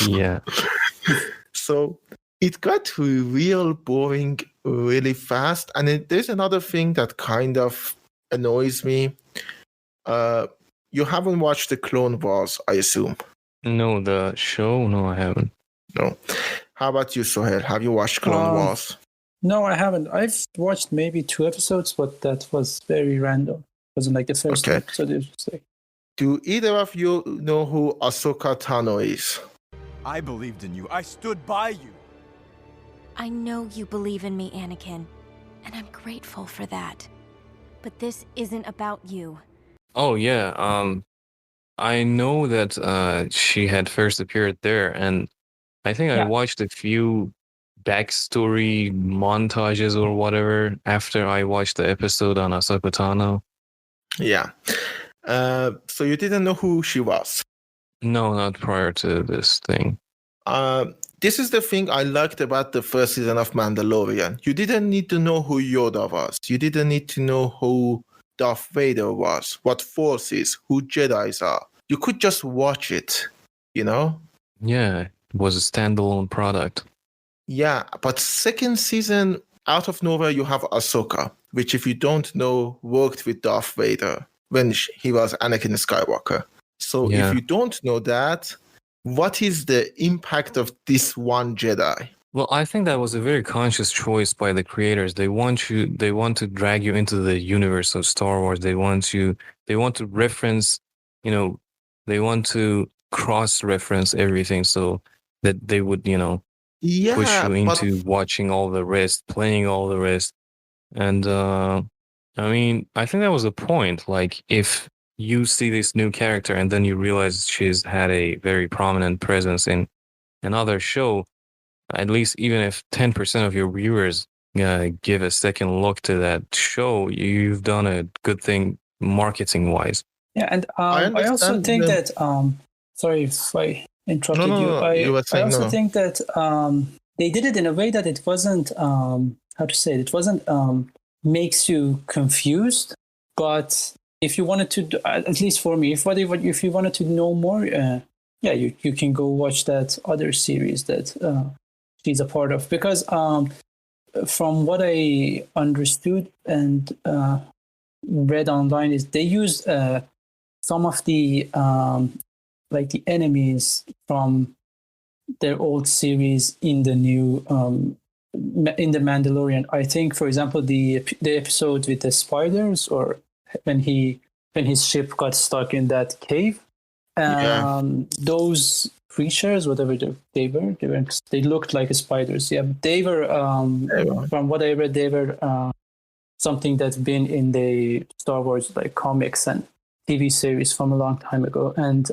Yeah. So it got real boring really fast. And there's another thing that kind of annoys me. You haven't watched the Clone Wars, I assume. No, the show? No, I haven't. No. How about you, Soheil? Have you watched Clone Wars? No, I haven't. I've watched maybe 2 episodes, but that was very random. It wasn't like the first episode. It was just like... Do either of you know who Ahsoka Tano is? I believed in you. I stood by you. I know you believe in me, Anakin, and I'm grateful for that. But this isn't about you. Oh, yeah. I know that she had first appeared there, and I think I watched a few backstory montages or whatever after I watched the episode on Ahsoka Tano. Yeah. So you didn't know who she was? No, not prior to this thing. This is the thing I liked about the first season of Mandalorian. You didn't need to know who Yoda was. You didn't need to know who Darth Vader was, what Force is, who Jedis are. You could just watch it, Yeah, it was a standalone product. Yeah, but second season, out of nowhere, you have Ahsoka, which, if you don't know, worked with Darth Vader when he was Anakin Skywalker. So if you don't know that, what is the impact of this one Jedi? Well, I think that was a very conscious choice by the creators. They want to drag you into the universe of Star Wars. They want to reference, you know, they want to cross-reference everything so that they would, push Yeah, you but into watching all the rest, playing all the rest. And I mean, I think that was the point. Like, if you see this new character and then you realize she's had a very prominent presence in another show, at least even if 10% of your viewers give a second look to that show, you've done a good thing marketing wise. Yeah, and I I also understand think them. that sorry if I interrupted No, you. no, you were I saying also no. think that they did it in a way that it wasn't how to say it wasn't makes you confused, but if you wanted to, at least for me, if you wanted to know more, yeah, you can go watch that other series that she's a part of, because from what I understood and read online is they used some of the like the enemies from their old series in the new in the Mandalorian. I think, for example, the episode with the spiders, or when his ship got stuck in that cave. Those creatures, whatever they looked like spiders. Yeah, they were from what I read, they were something that's been in the Star Wars like comics and TV series from a long time ago. And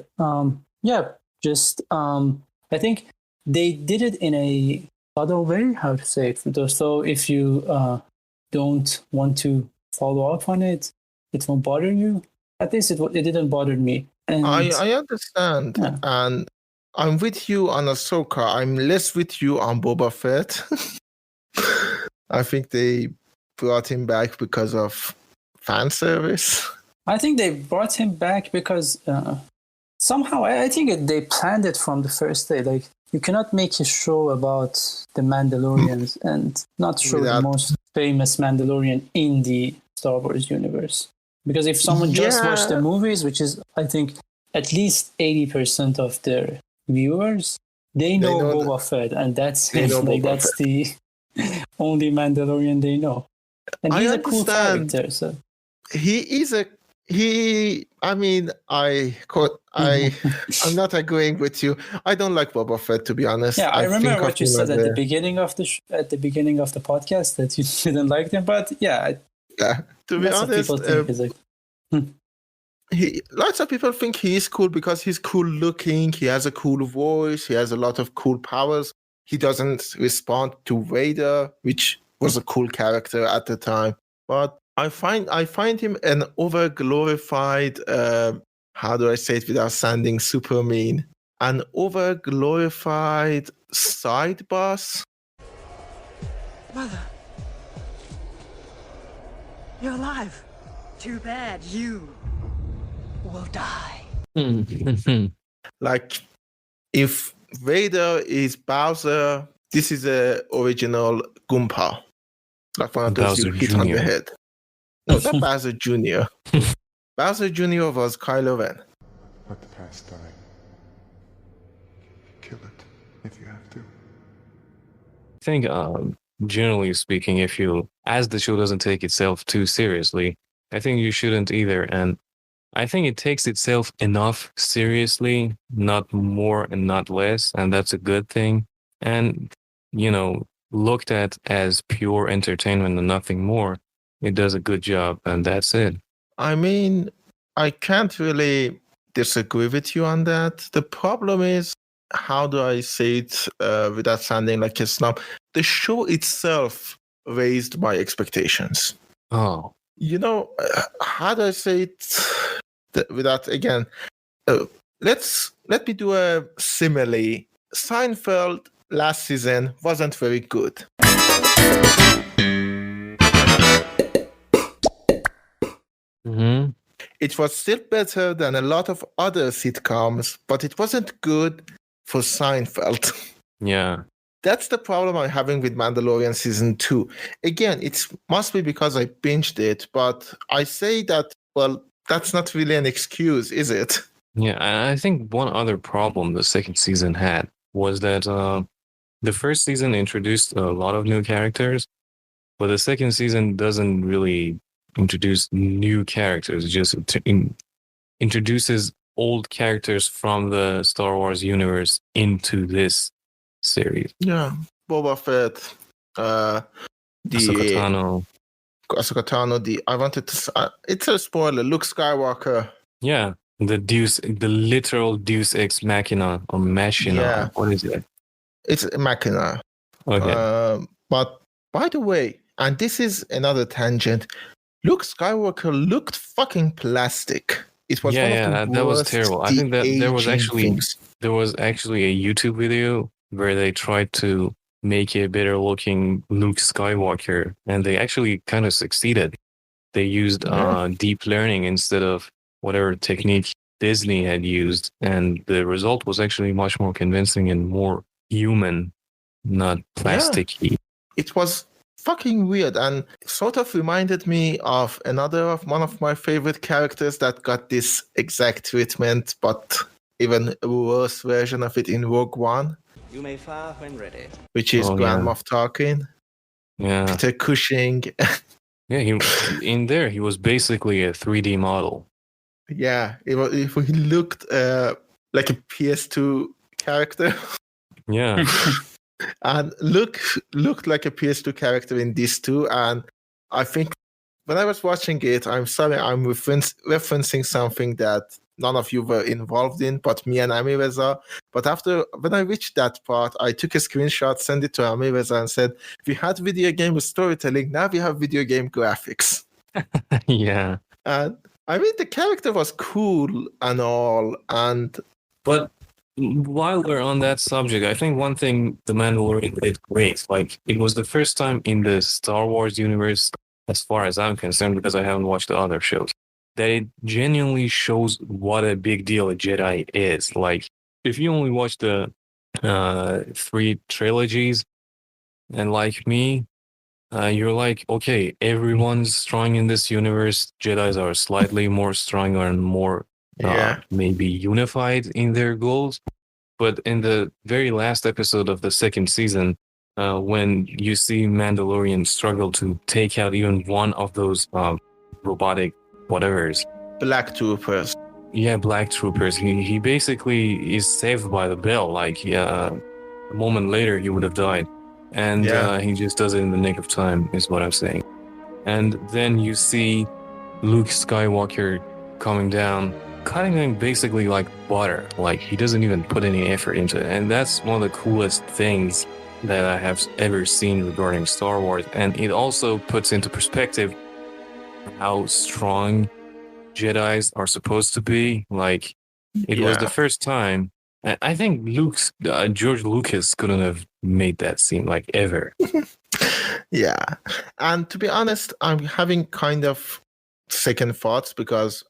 yeah, just I think they did it in a subtle way. How to say it? So if you don't want to follow up on it, it won't bother you. At least it didn't bother me. And I understand, yeah. and I'm with you on Ahsoka. I'm less with you on Boba Fett. I think they brought him back because of fan service. I think they brought him back because somehow I think they planned it from the first day. Like, you cannot make a show about the Mandalorians and not show the most famous Mandalorian in the Star Wars universe. Because if someone just watched the movies, which is, I think, at least 80% of their viewers, they know Boba Fett, and that's the only Mandalorian they know. And he's a cool character. So I'm not agreeing with you. I don't like Boba Fett, to be honest. Yeah, I remember what you said at the beginning of the podcast, that you didn't like him, but yeah, to be honest, lots of people think he is cool because he's cool looking. He has a cool voice. He has a lot of cool powers. He doesn't respond to Vader, which was a cool character at the time. But I find him an over-glorified, how do I say it without sounding super mean? An over-glorified side boss. Mother, you're alive. Too bad you will die. Like, if Vader is Bowser, this is a original Goomba. Like one of those you hit on the head. No, not Bowser Jr. Bowser Jr. was Kylo Ren. Let the past die. Kill it if you have to. I think, generally speaking, as the show doesn't take itself too seriously, I think you shouldn't either. And I think it takes itself enough seriously, not more and not less, and that's a good thing. And, looked at as pure entertainment and nothing more, it does a good job, and that's it. I mean, I can't really disagree with you on that. The problem is, how do I say it without sounding like a snob? The show itself raised my expectations. Oh. How do I say it without, again, let me do a simile. Seinfeld last season wasn't very good. Mm-hmm. It was still better than a lot of other sitcoms, but it wasn't good for Seinfeld. Yeah. That's the problem I'm having with Mandalorian Season 2. Again, it must be because I binged it, but I say that, well, that's not really an excuse, is it? Yeah, I think one other problem the second season had was that the first season introduced a lot of new characters, but the second season doesn't really introduce new characters. It just introduces old characters from the Star Wars universe into this series. Yeah, Boba Fett, Ahsoka Tano. I wanted to. It's a spoiler. Luke Skywalker. Yeah, the literal Deus Ex Machina or Machina. Yeah. What is it? It's Machina. Okay. But by the way, and this is another tangent, Luke Skywalker looked fucking plastic. It was one of the that was worst terrible. I think that there was things. actually a YouTube video where they tried to make a better looking Luke Skywalker, and they actually kind of succeeded. They used deep learning instead of whatever technique Disney had used, and the result was actually much more convincing and more human, not plasticky. It was fucking weird and sort of reminded me of one of my favorite characters that got this exact treatment, but even a worse version of it in Rogue One. You may fire when ready. Which is Grand Moff Tarkin. Yeah. Peter Cushing. Yeah, he was basically a 3D model. Yeah, he looked like a PS2 character. Yeah. And looked like a PS2 character in this too. And I think when I was watching it, I'm sorry, I'm referencing something that none of you were involved in, but me and Amireza. But when I reached that part, I took a screenshot, sent it to Amireza, and said, "We had video game with storytelling. Now we have video game graphics." Yeah. And I mean, the character was cool and all, but while we're on that subject, I think one thing The Mandalorian did great. Like, it was the first time in the Star Wars universe, as far as I'm concerned, because I haven't watched the other shows, that it genuinely shows what a big deal a Jedi is. Like, if you only watch the 3 trilogies, and like me, you're like, okay, everyone's strong in this universe. Jedis are slightly more strong and more maybe unified in their goals. But in the very last episode of the second season, when you see Mandalorian struggle to take out even one of those robotic whatevers. Black troopers. Yeah, black troopers. He basically is saved by the bell. Like, a moment later, he would have died. And he just does it in the nick of time, is what I'm saying. And then you see Luke Skywalker coming down, cutting him basically like butter. Like, he doesn't even put any effort into it. And that's one of the coolest things that I have ever seen regarding Star Wars. And it also puts into perspective how strong Jedis are supposed to be. Like, it was the first time. I think George Lucas couldn't have made that scene, like, ever. Yeah. And to be honest, I'm having kind of second thoughts because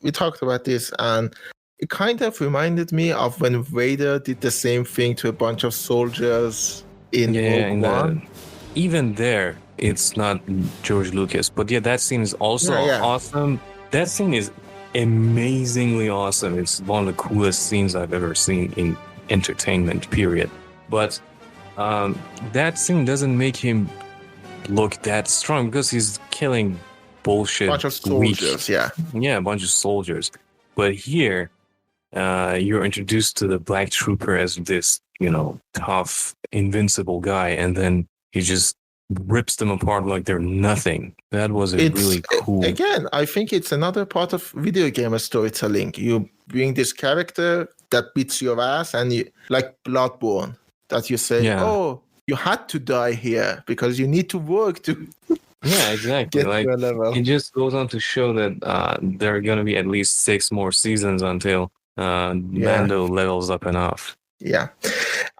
we talked about this, and it kind of reminded me of when Vader did the same thing to a bunch of soldiers in Rogue One. Even there, it's not George Lucas, but that scene is also awesome. That scene is amazingly awesome. It's one of the coolest scenes I've ever seen in entertainment, period. But that scene doesn't make him look that strong because he's killing bullshit. Bunch of soldiers, Yeah, a bunch of soldiers. But here, you're introduced to the Black Trooper as this, tough, invincible guy, and then he just rips them apart like they're nothing. That was really cool. Again, I think it's another part of video game storytelling. You bring this character that beats your ass, and you, like Bloodborne, that you say, oh, you had to die here because you need to work to Yeah, exactly. get Like, to a level. it just goes on to show that there are going to be at least 6 more seasons until Mando levels up enough. Yeah.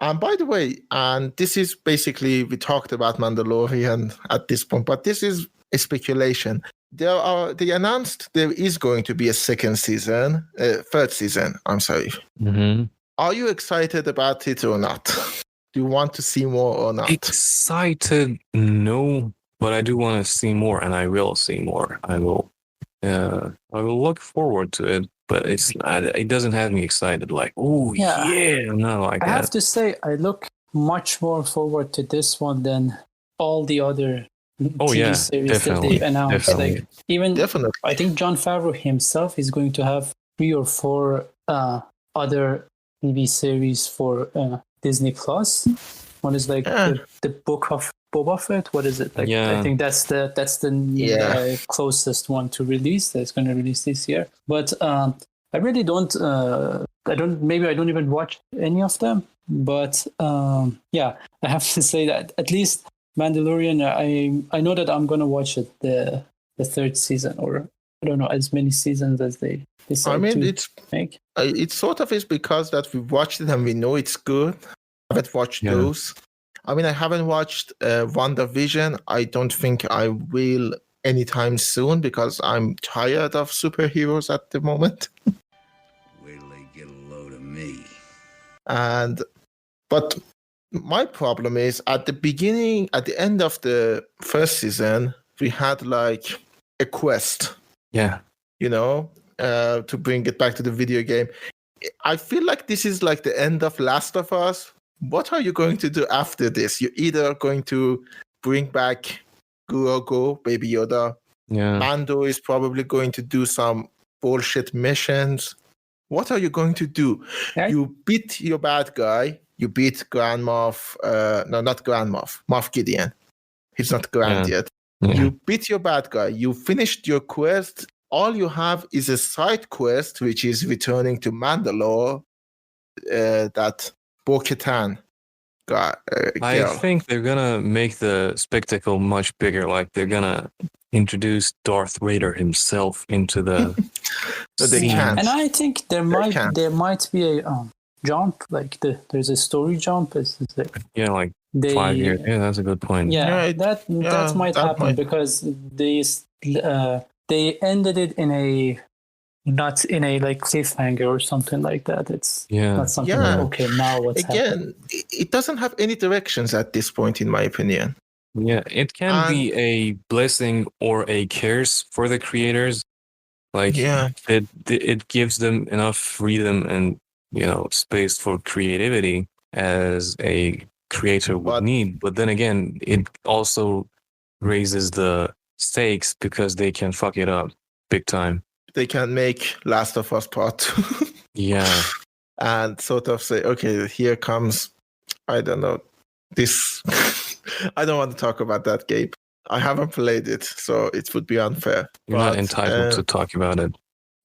And by the way, and this is basically, we talked about Mandalorian at this point, but this is a speculation. They announced there is going to be a third season, I'm sorry. Mm-hmm. Are you excited about it or not? Do you want to see more or not? Excited, no, but I do want to see more, and I will see more. I will look forward to it, but it doesn't have me excited. Like, oh yeah, no, like I have to say, I look much more forward to this one than all the other Oh TV yeah, series that definitely, they've announced. definitely. Like even Definitely. I think Jon Favreau himself is going to have 3 or 4 other TV series for Disney Plus. One is like the Book of Boba Fett. What is it? Like I think that's the closest one to release that's going to release this year. But I really don't. Maybe I don't even watch any of them. But yeah, I have to say that at least Mandalorian. I know that I'm going to watch it the 3rd season, or I don't know, as many seasons as they decide to make. It sort of is because that we watched it and we know it's good. I haven't watched those. I mean, I haven't watched WandaVision. I don't think I will anytime soon because I'm tired of superheroes at the moment. Wait till they get a load of me. But my problem is at the end of the first season, we had like a quest. Yeah. You know, to bring it back to the video game. I feel like this is like the end of Last of Us. What are you going to do after this? You're either going to bring back Grogu, Baby Yoda. Yeah. Mando is probably going to do some bullshit missions. What are you going to do? You beat your bad guy. You beat Grand Moff. No, not Grand Moff. Moff Gideon. He's not Grand yet. Yeah. You beat your bad guy. You finished your quest. All you have is a side quest, which is returning to Mandalore. That Bo-Katan girl. I think they're gonna make the spectacle much bigger. Like they're gonna introduce Darth Vader himself into the scene. And I think there might be a jump. Like there's a story jump. It's like, like 5 years. Yeah, that's a good point. Yeah, that might happen because they ended it in a. Not in a like cliffhanger or something like that. It's not something like, okay, now what's happening? It doesn't have any directions at this point, in my opinion. Yeah, it can be a blessing or a curse for the creators. Like, it gives them enough freedom and space for creativity as a creator would need. But then again, it also raises the stakes because they can fuck it up big time. They can make Last of Us Part 2. Yeah. And sort of say, okay, here comes, I don't know, this. I don't want to talk about that game. I haven't played it, so it would be unfair. You're not entitled to talk about it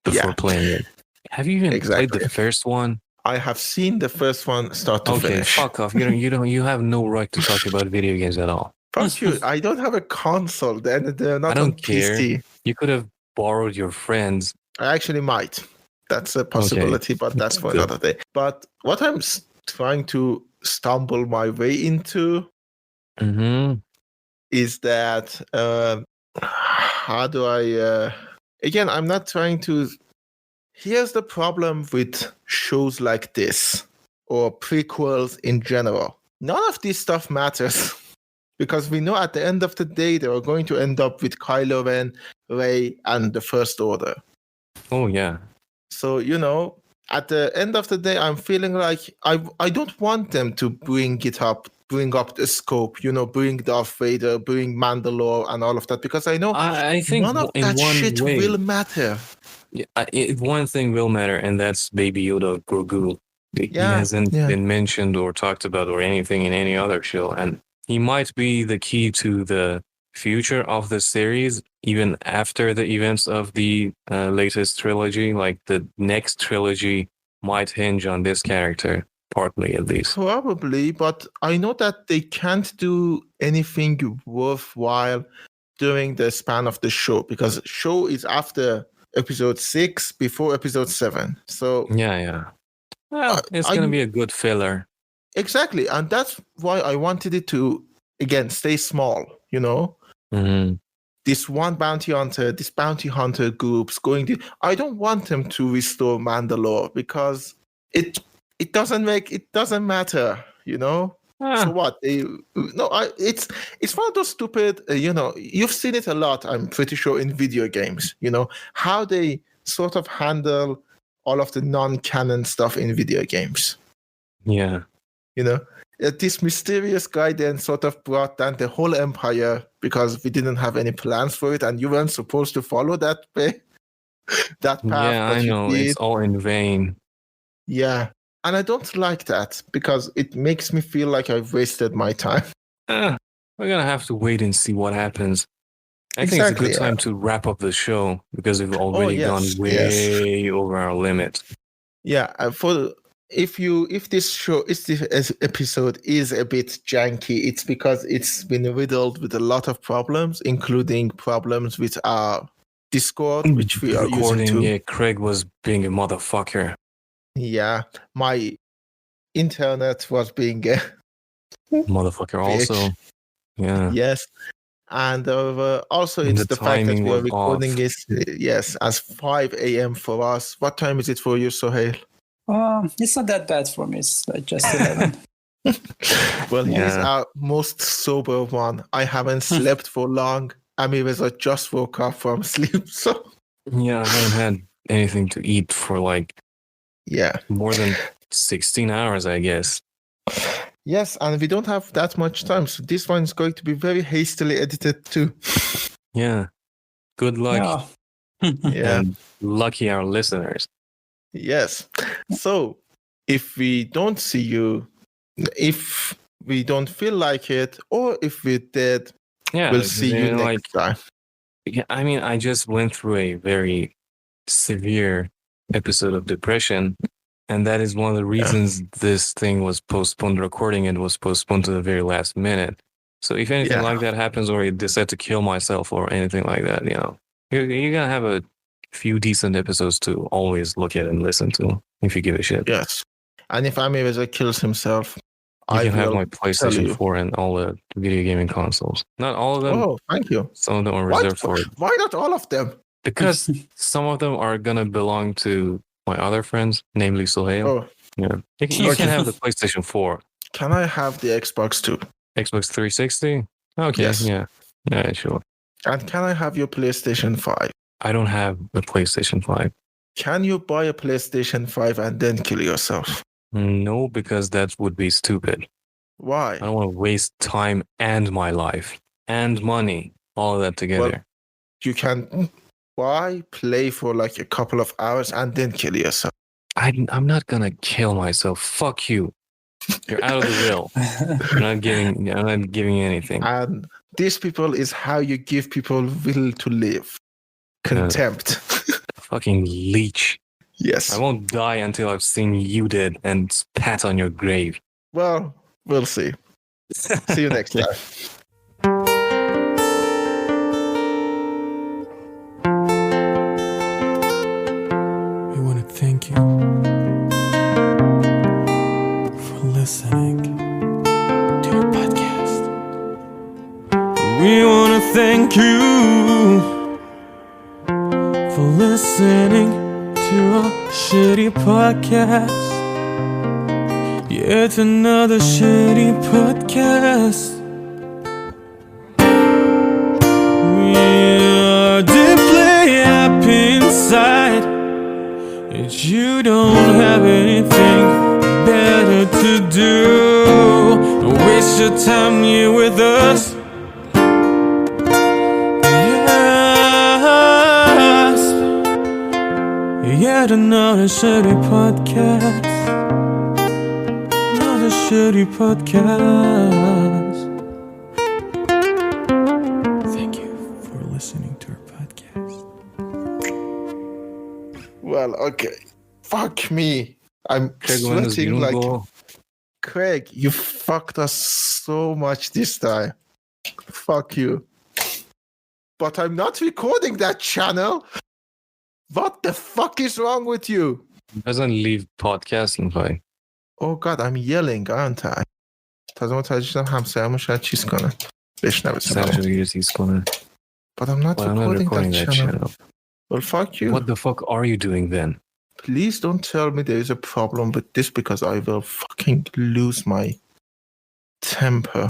before playing it. Have you even played the first one? I have seen the first one start to finish. Fuck off. You have no right to talk about video games at all. Fuck you. I don't have a console. They're not I don't on PC. care. You could have borrowed your friends. I actually might. That's a possibility, but that's for another day. But what I'm trying to stumble my way into is that how do I again, I'm not trying to. Here's the problem with shows like this or prequels in general. None of this stuff matters because we know at the end of the day they are going to end up with Kylo Ren, Rey, and the First Order. Oh yeah. So at the end of the day, I'm feeling like I don't want them to bring up the scope, bring Darth Vader, bring Mandalore, and all of that, because I know I think none of that shit will matter. Yeah, one thing will matter, and that's Baby Yoda Grogu. He hasn't been mentioned or talked about or anything in any other show, and he might be the key to the future of the series, even after the events of the latest trilogy. Like the next trilogy might hinge on this character, partly at least. Probably, but I know that they can't do anything worthwhile during the span of the show, because the show is after episode 6, before episode 7. So yeah. Well, it's going to be a good filler. Exactly, and that's why I wanted it to, again, stay small, Mm-hmm. This one bounty hunter groups going to. I don't want them to restore Mandalore because it doesn't matter, So what? It's one of those stupid. You've seen it a lot. I'm pretty sure in video games. How they sort of handle all of the non-canon stuff in video games. Yeah. this mysterious guy then sort of brought down the whole empire because we didn't have any plans for it, and you weren't supposed to follow that way, that path. Yeah, but I know. you did. It's all in vain. Yeah, and I don't like that because it makes me feel like I've wasted my time. We're gonna have to wait and see what happens. I think it's a good time to wrap up the show because we've already gone way over our limit. Yeah, if this episode is a bit janky, it's because it's been riddled with a lot of problems, including problems with our Discord, which we are using too. Yeah, Craig was being a motherfucker. Yeah, my internet was being a motherfucker also. Yeah. Yes. And also it's the fact that we are recording is as 5 a.m. for us. What time is it for you, Soheil? It's not that bad for me. It's like just 11. Well, he's our most sober one. I haven't slept for long. I just woke up from sleep. So yeah, I haven't had anything to eat for more than 16 hours, I guess. Yes, and we don't have that much time, so this one is going to be very hastily edited too. Yeah. Good luck. Yeah. And lucky our listeners. Yes. So, if we don't see you, if we don't feel like it, or if we're dead, we'll see you next time. Yeah, I mean, I just went through a very severe episode of depression. And that is one of the reasons this thing was postponed, recording it was postponed to the very last minute. So if anything like that happens, or I decide to kill myself or anything like that, you're going to have a few decent episodes to always look at and listen to if you give a shit. Yes. And if Amiweza kills himself, I can have my PlayStation 4 and all the video gaming consoles. Not all of them. Oh, thank you. Some of them are reserved for it. Why not all of them? Because some of them are going to belong to my other friends, namely Soheil. Oh. Yeah. You can have the PlayStation 4. Can I have the Xbox too? Xbox 360? Okay, yes. Yeah, sure. And can I have your PlayStation 5? I don't have a PlayStation 5. Can you buy a PlayStation 5 and then kill yourself? No, because that would be stupid. Why? I don't want to waste time and my life and money, all of that together. Well, you can play for like a couple of hours and then kill yourself. I'm not gonna kill myself. Fuck you. You're out of the will. I'm not giving you anything. And these people is how you give people will to live. Contempt. Fucking leech. Yes. I won't die until I've seen you dead and spat on your grave. Well, we'll see. See you next time. Thank you for listening to our podcast. We want to thank you for listening to our shitty podcast. Yet another shitty podcast. We are deeply happy inside. You don't have anything better to do. Don't waste your time here with us. Yes. Yet another shitty podcast. Another shitty podcast. Thank you for listening to our podcast. Well, okay. Fuck me. I'm sweating like... Craig, you fucked us so much this time. Fuck you. But I'm not recording that channel. What the fuck is wrong with you? Doesn't leave podcasting fine. Oh god, I'm yelling, aren't I? تازه متوجه شدم همسایه‌مون شاید چیز کنه. بشنوه صدامو. But I'm not recording that channel. Well, fuck you. What the fuck are you doing then? Please don't tell me there is a problem with this because I will fucking lose my temper.